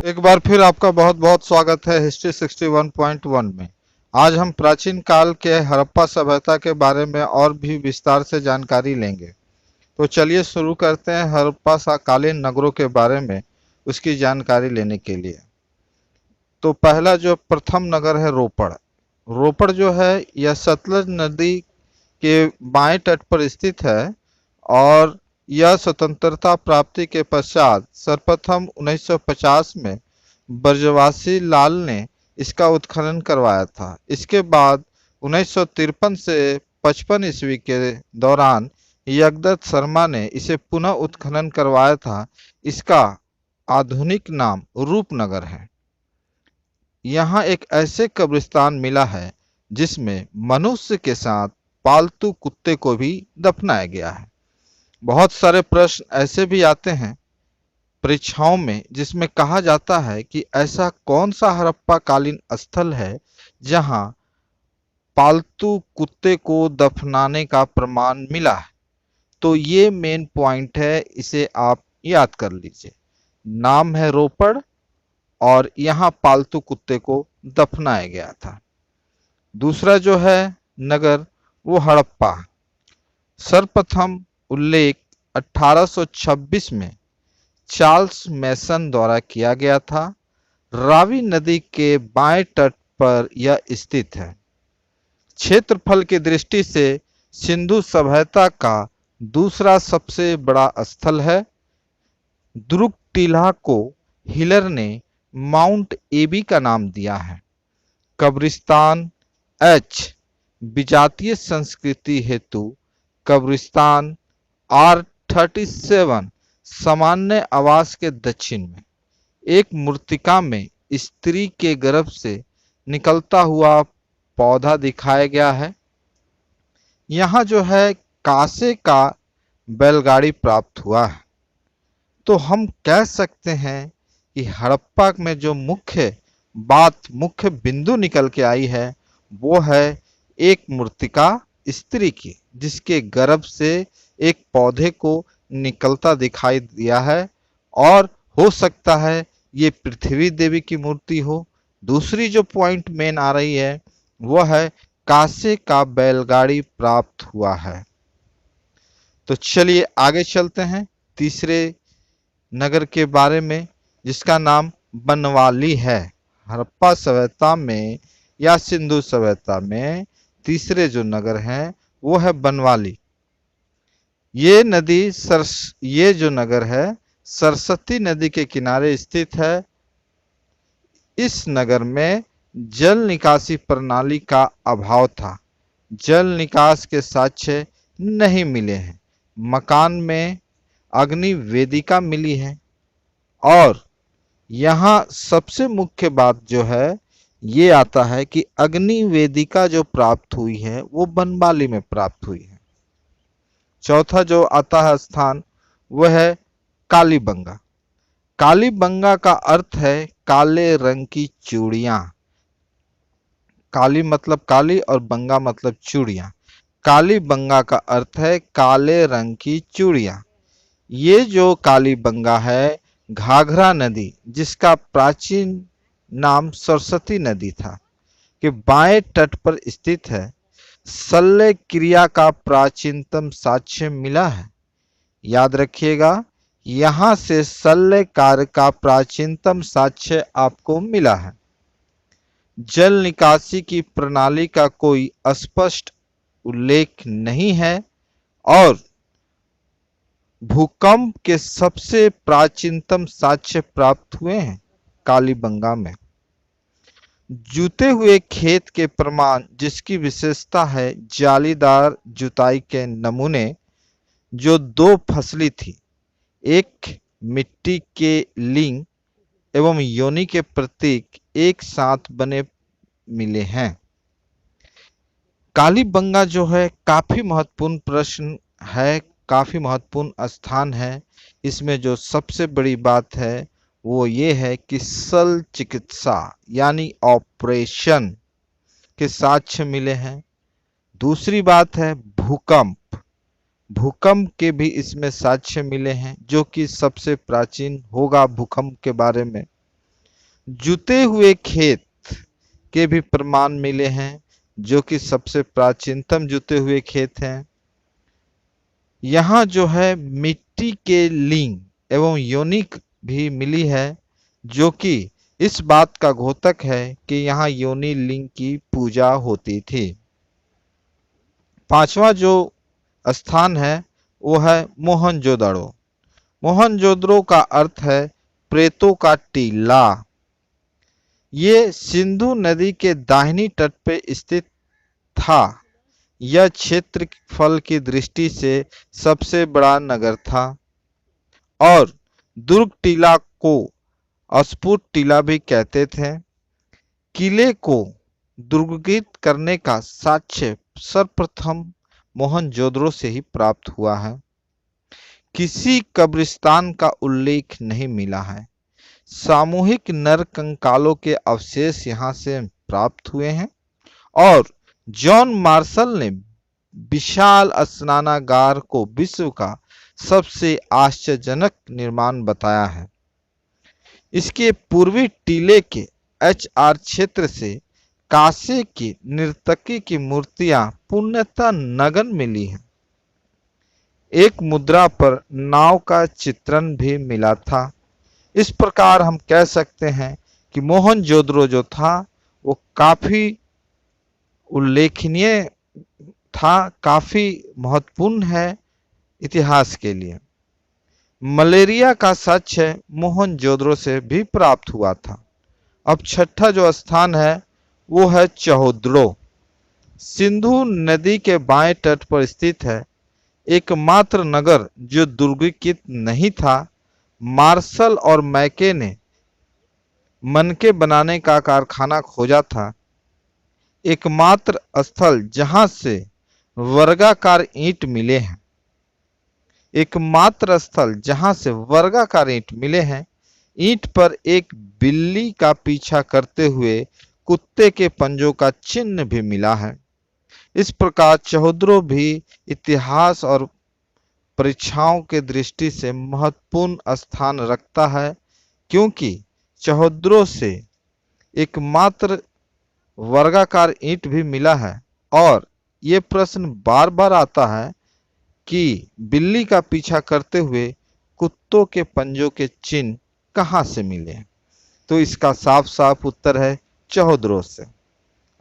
एक बार फिर आपका बहुत बहुत स्वागत है हिस्ट्री 61.1 में। आज हम प्राचीन काल के हड़प्पा सभ्यता के बारे में और भी विस्तार से जानकारी लेंगे। तो चलिए शुरू करते हैं हड़प्पा कालीन नगरों के बारे में उसकी जानकारी लेने के लिए। तो पहला जो प्रथम नगर है रोपड़। रोपड़ जो है यह सतलज नदी के बाएं तट पर स्थित है और यह स्वतंत्रता प्राप्ति के पश्चात सर्वप्रथम 1950 में ब्रजवासी लाल ने इसका उत्खनन करवाया था। इसके बाद 1953 से 55 ईस्वी के दौरान यज्ञदत्त शर्मा ने इसे पुनः उत्खनन करवाया था। इसका आधुनिक नाम रूपनगर है। यहाँ एक ऐसे कब्रिस्तान मिला है जिसमें मनुष्य के साथ पालतू कुत्ते को भी दफनाया गया है। बहुत सारे प्रश्न ऐसे भी आते हैं परीक्षाओं में जिसमें कहा जाता है कि ऐसा कौन सा हड़प्पा कालीन स्थल है जहां पालतू कुत्ते को दफनाने का प्रमाण मिला है। तो ये मेन पॉइंट है, इसे आप याद कर लीजिए। नाम है रोपड़ और यहाँ पालतू कुत्ते को दफनाया गया था। दूसरा जो है नगर वो हड़प्पा। सर्वप्रथम उल्लेख 1826 में चार्ल्स मैसन द्वारा किया गया था। रावी नदी के बाएं तट पर यह स्थित है। क्षेत्रफल की दृष्टि से सिंधु सभ्यता का दूसरा सबसे बड़ा स्थल है। दुर्ग टीला को हिलर ने माउंट एबी का नाम दिया है। कब्रिस्तान एच विजातीय संस्कृति हेतु कब्रिस्तान R37 सामान्य आवास के दक्षिण में एक मूर्तिका में स्त्री के गर्भ से निकलता हुआ पौधा दिखाया गया है। यहाँ जो है कांसे का बैलगाड़ी प्राप्त हुआ है। तो हम कह सकते हैं कि हड़प्पा में जो मुख्य बिंदु निकल के आई है वो है एक मूर्तिका स्त्री की, जिसके गर्भ से एक पौधे को निकलता दिखाई दिया है और हो सकता है ये पृथ्वी देवी की मूर्ति हो। दूसरी जो पॉइंट मेन आ रही है वह है कांसे का बैलगाड़ी प्राप्त हुआ है। तो चलिए आगे चलते हैं तीसरे नगर के बारे में, जिसका नाम बनवाली है। हड़प्पा सभ्यता में या सिंधु सभ्यता में तीसरे जो नगर हैं वो है बनवाली। ये जो नगर है सरस्वती नदी के किनारे स्थित है। इस नगर में जल निकासी प्रणाली का अभाव था। जल निकास के साक्ष्य नहीं मिले हैं। मकान में अग्नि वेदिका मिली है और यहाँ सबसे मुख्य बात जो है ये आता है कि अग्नि वेदिका जो प्राप्त हुई है वो बनवाली में प्राप्त हुई है। चौथा जो आता है स्थान वह है कालीबंगा। कालीबंगा का अर्थ है काले रंग की चूड़ियां। काली मतलब काली और बंगा मतलब चूड़ियां। कालीबंगा का अर्थ है काले रंग की चूड़ियां। ये जो कालीबंगा है घाघरा नदी, जिसका प्राचीन नाम सरस्वती नदी था, के बाएं तट पर स्थित है। शल्य क्रिया का प्राचीनतम साक्ष्य मिला है। याद रखिएगा, यहां से शल्य कार्य का प्राचीनतम साक्ष्य आपको मिला है। जल निकासी की प्रणाली का कोई स्पष्ट उल्लेख नहीं है और भूकंप के सबसे प्राचीनतम साक्ष्य प्राप्त हुए हैं कालीबंगा में। जूते हुए खेत के प्रमाण, जिसकी विशेषता है जालीदार जुताई के नमूने जो दो फसली थी, एक मिट्टी के लिंग एवं योनि के प्रतीक एक साथ बने मिले हैं। कालीबंगा जो है काफी महत्वपूर्ण प्रश्न है, काफी महत्वपूर्ण स्थान है। इसमें जो सबसे बड़ी बात है वो ये है कि शल्य चिकित्सा यानी ऑपरेशन के साक्ष्य मिले हैं। दूसरी बात है भूकंप के भी इसमें साक्ष्य मिले हैं, जो कि सबसे प्राचीन होगा भूकंप के बारे में। जुते हुए खेत के भी प्रमाण मिले हैं, जो कि सबसे प्राचीनतम जुते हुए खेत हैं। यहाँ जो है मिट्टी के लिंग एवं योनिक भी मिली है, जो कि इस बात का द्योतक है कि यहाँ योनि लिंग की पूजा होती थी। पांचवा जो स्थान है वो है मोहनजोदड़ो। मोहनजोदड़ो का अर्थ है प्रेतों का टीला। ये सिंधु नदी के दाहिनी तट पे स्थित था। यह क्षेत्रफल की दृष्टि से सबसे बड़ा नगर था और दुर्ग टीला को अस्फुट टीला भी कहते थे। किले को दुर्गित करने का साक्ष्य सर्वप्रथम मोहनजोदड़ो से ही प्राप्त हुआ है। किसी कब्रिस्तान का उल्लेख नहीं मिला है। सामूहिक नरकंकालों के अवशेष यहाँ से प्राप्त हुए हैं और जॉन मार्शल ने विशाल स्नानागार को विश्व का सबसे आश्चर्यजनक निर्माण बताया है। इसके पूर्वी टीले के HR क्षेत्र से कांसे की नर्तकी की मूर्तियां पूर्णतः नग्न मिली हैं। एक मुद्रा पर नाव का चित्रण भी मिला था। इस प्रकार हम कह सकते हैं कि मोहनजोदड़ो जो था वो काफी उल्लेखनीय था, काफी महत्वपूर्ण है इतिहास के लिए। मलेरिया का साक्ष्य मोहनजोदड़ो से भी प्राप्त हुआ था। अब छठा जो स्थान है वो है चहोदड़ो। सिंधु नदी के बाएं तट पर स्थित है। एकमात्र नगर जो दुर्गित नहीं था। मार्शल और मैके ने मनके बनाने का कारखाना खोजा था। एकमात्र स्थल जहां से वर्गाकार ईंट मिले हैं। एकमात्र स्थल जहां से वर्गाकार ईंट मिले हैं। ईंट पर एक बिल्ली का पीछा करते हुए कुत्ते के पंजों का चिन्ह भी मिला है। इस प्रकार चहोदड़ो भी इतिहास और परीक्षाओं के दृष्टि से महत्वपूर्ण स्थान रखता है, क्योंकि चहोदड़ो से एकमात्र वर्गाकार ईंट भी मिला है। और ये प्रश्न बार बार आता है कि बिल्ली का पीछा करते हुए कुत्तों के पंजों के चिन्ह कहाँ से मिले, तो इसका साफ साफ उत्तर है चहोदड़ो से।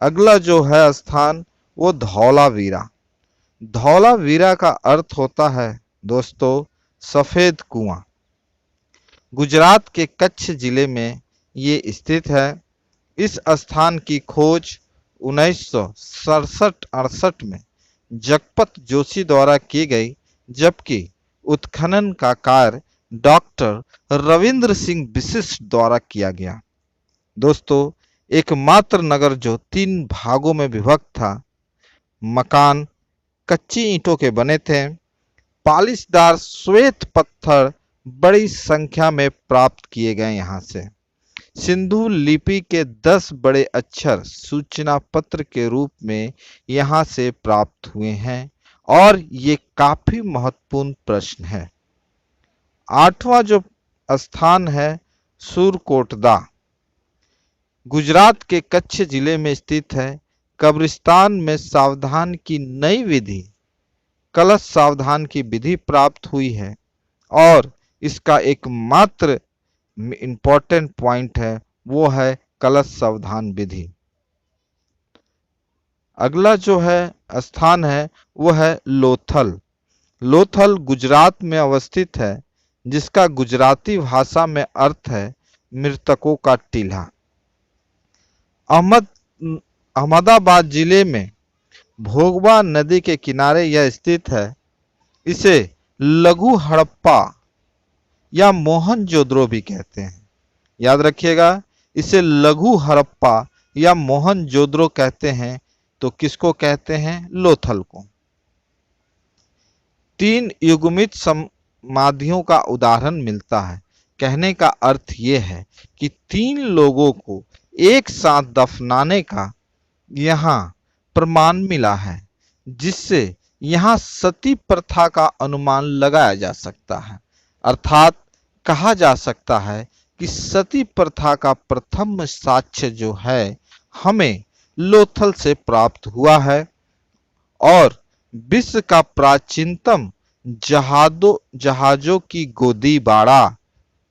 अगला जो है स्थान वो धौलावीरा। धौलावीरा का अर्थ होता है दोस्तों सफेद कुआं। गुजरात के कच्छ जिले में ये स्थित है। इस स्थान की खोज 1967-68 में जगपत जोशी द्वारा की गई, जबकि उत्खनन का कार्य डॉक्टर रविंद्र सिंह विशिष्ट द्वारा किया गया। दोस्तों एकमात्र नगर जो 3 भागों में विभक्त था। मकान कच्ची ईंटों के बने थे। पालिशदार श्वेत पत्थर बड़ी संख्या में प्राप्त किए गए। यहाँ से सिंधु लिपि के 10 बड़े अक्षर सूचना पत्र के रूप में यहाँ से प्राप्त हुए हैं और ये काफी महत्वपूर्ण प्रश्न है। 8वां जो स्थान है सुरकोटदा। गुजरात के कच्छ जिले में स्थित है। कब्रिस्तान में सावधान की नई विधि कलश सावधान की विधि प्राप्त हुई है और इसका एकमात्र इंपॉर्टेंट पॉइंट है वो है कलश सावधान विधि। अगला जो है स्थान है वो है लोथल। लोथल गुजरात में अवस्थित है, जिसका गुजराती भाषा में अर्थ है मृतकों का टीला। अहमदाबाद जिले में भोगवा नदी के किनारे यह स्थित है। इसे लघु हड़प्पा या मोहनजोदड़ो भी कहते हैं। याद रखिएगा, इसे लघु हड़प्पा या मोहनजोदड़ो कहते हैं। तो किसको कहते हैं? लोथल को। 3 युग्मित समाधियों का उदाहरण मिलता है। कहने का अर्थ यह है कि 3 लोगों को एक साथ दफनाने का यहाँ प्रमाण मिला है, जिससे यहाँ सती प्रथा का अनुमान लगाया जा सकता है। अर्थात कहा जा सकता है कि सती प्रथा का प्रथम साक्ष्य जो है हमें लोथल से प्राप्त हुआ है और विश्व का प्राचीनतम जहाजों की गोदी बाड़ा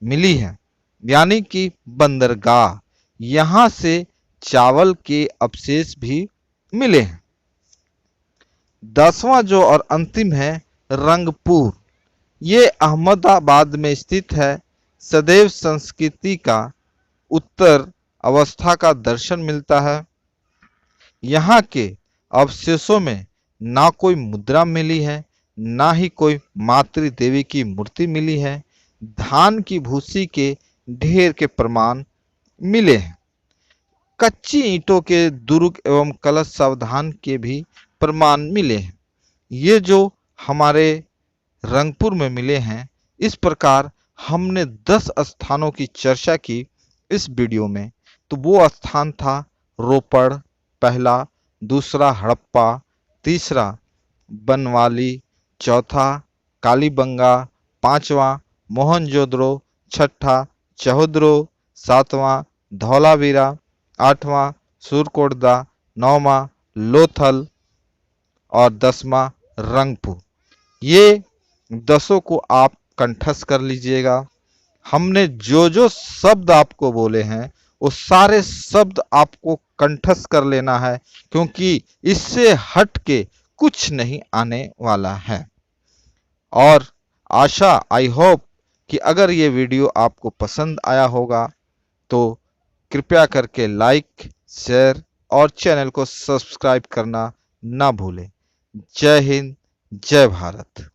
मिली है, यानी कि बंदरगाह। यहां से चावल के अवशेष भी मिले हैं। 10वां जो और अंतिम है रंगपुर। ये अहमदाबाद में स्थित है। सदैव संस्कृति का उत्तर अवस्था का दर्शन मिलता है। यहाँ के अवशेषों में ना कोई मुद्रा मिली है, ना ही कोई मातृ देवी की मूर्ति मिली है। धान की भूसी के ढेर के प्रमाण मिले हैं। कच्ची ईंटों के दुर्ग एवं कलश सावधान के भी प्रमाण मिले हैं। ये जो हमारे रंगपुर में मिले हैं। इस प्रकार हमने 10 स्थानों की चर्चा की इस वीडियो में। तो वो स्थान था रोपड़ पहला, दूसरा हड़प्पा, तीसरा बनवाली, चौथा कालीबंगा, पांचवा मोहनजोदड़ो, छठा चहुद्रो, सातवां धौलावीरा, आठवां सुरकोटदा, नौवां लोथल और 10वां रंगपुर। ये 10 को आप कंठस्थ कर लीजिएगा। हमने जो जो शब्द आपको बोले हैं वो सारे शब्द आपको कंठस्थ कर लेना है, क्योंकि इससे हट के कुछ नहीं आने वाला है। और आशा आई होप कि अगर ये वीडियो आपको पसंद आया होगा तो कृपया करके लाइक, शेयर और चैनल को सब्सक्राइब करना ना भूलें। जय हिंद, जय भारत।